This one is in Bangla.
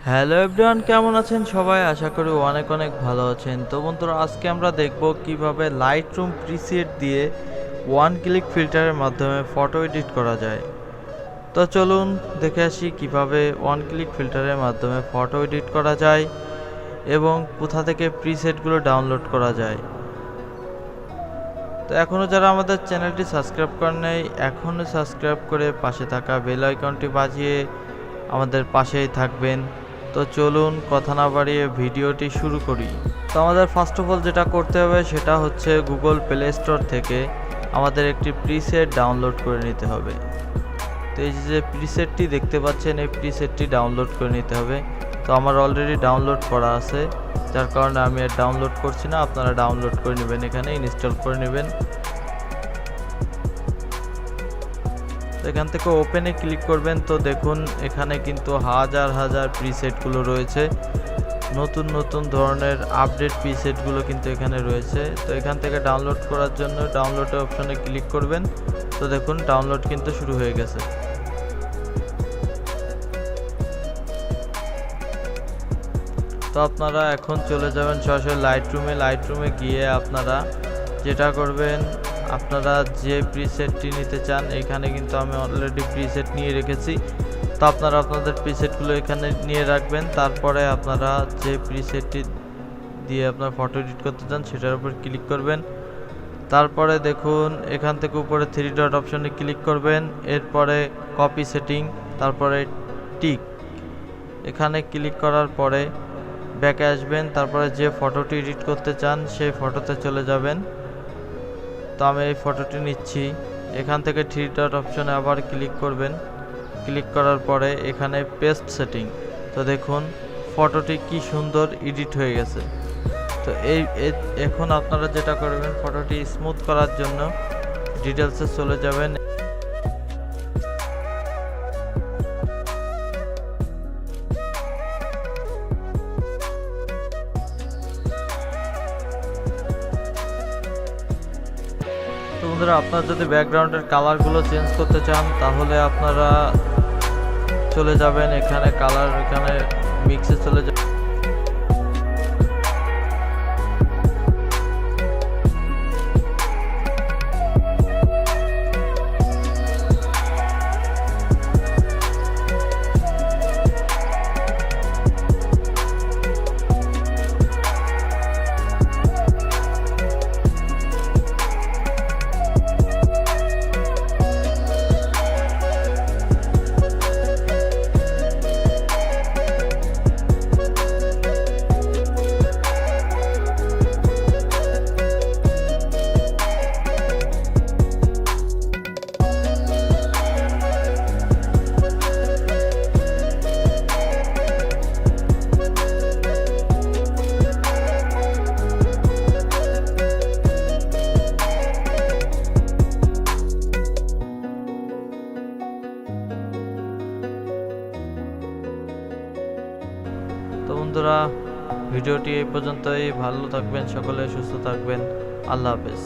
হ্যালো এভরিওয়ান, কেমন আছেন সবাই? আশা করি অনেক অনেক ভালো আছেন। তো বন্ধুরা, আজকে আমরা দেখব কিভাবে লাইটরুম প্রিসেট দিয়ে ওয়ান ক্লিক ফিল্টারের মাধ্যমে ফটো এডিট করা যায়। তো চলুন দেখে আসি কিভাবে ওয়ান ক্লিক ফিল্টারের মাধ্যমে ফটো এডিট করা যায় এবং কোথা থেকে প্রিসেটগুলো ডাউনলোড করা যায়। তো এখনও যারা আমাদের চ্যানেলটি সাবস্ক্রাইব করেন নাই, এখনও সাবস্ক্রাইব করে পাশে থাকা বেল আইকনটি বাজিয়ে আমাদের পাশেই থাকবেন। তো চলুন কথা না বাড়িয়ে ভিডিওটি শুরু করি। তো আমাদের ফার্স্ট অফ অল যেটা করতে হবে সেটা হচ্ছে গুগল প্লে স্টোর থেকে আমাদের একটি প্রিসেট ডাউনলোড করে নিতে হবে। তো এই যে প্রিসেটটি দেখতে পাচ্ছেন, এই প্রিসেটটি ডাউনলোড করে নিতে হবে। তো আমার অলরেডি ডাউনলোড করা আছে, যার কারণে আমি আর ডাউনলোড করছি না। আপনারা ডাউনলোড করে নেবেন, এখানে ইনস্টল করে নেবেন। তো এখান থেকে ওপেনে ক্লিক করবেন। তো দেখুন এখানে কিন্তু হাজার হাজার প্রিসেটগুলো রয়েছে, নতুন নতুন ধরনের আপডেট প্রিসেটগুলো কিন্তু এখানে রয়েছে। তো এখান থেকে ডাউনলোড করার জন্য ডাউনলোড অপশনে ক্লিক করবেন। তো দেখুন ডাউনলোড কিন্তু শুরু হয়ে গেছে। তো আপনারা এখন চলে যাবেন সরাসরি লাইটরুমে গিয়ে আপনারা যেটা করবেন, আপনারা যে প্রিসেটটি নিতে চান, এখানে কিন্তু আমি অলরেডি প্রিসেট নিয়ে রেখেছি। তো আপনারা আপনাদের প্রিসেটগুলো এখানে নিয়ে রাখবেন। তারপরে আপনারা যে প্রিসেটটি দিয়ে আপনার ফটো এডিট করতে চান সেটার উপর ক্লিক করবেন। তারপরে দেখুন এখান থেকে উপরে থ্রি ডট অপশনে ক্লিক করবেন। এরপরে কপি সেটিং, তারপরে টিক, এখানে ক্লিক করার পরে ব্যাকে আসবেন। তারপরে যে ফটোটি এডিট করতে চান সেই ফটোতে চলে যাবেন। তো আমি এই ফটোটি নিচ্ছি। এখান থেকে থ্রি ডট অপশনে আবার ক্লিক করবেন। ক্লিক করার পরে এখানে পেস্ট সেটিং। তো দেখুন ফটোটি কি সুন্দর এডিট হয়ে গেছে। তো এখন আপনারা যেটা করবেন, ফটোটি স্মুথ করার জন্য ডিটেলসে চলে যাবেন। তো বন্ধুরা, আপনারা যদি ব্যাকগ্রাউন্ডের কালারগুলো চেঞ্জ করতে চান তাহলে আপনারা চলে যাবেন এখানে কালার, এখানে মিক্সে চলে যাবেন। তো বন্ধুরা, ভিডিওটি এই পর্যন্তই। ভালো থাকবেন সকলে, সুস্থ থাকবেন। আল্লাহ হাফেজ।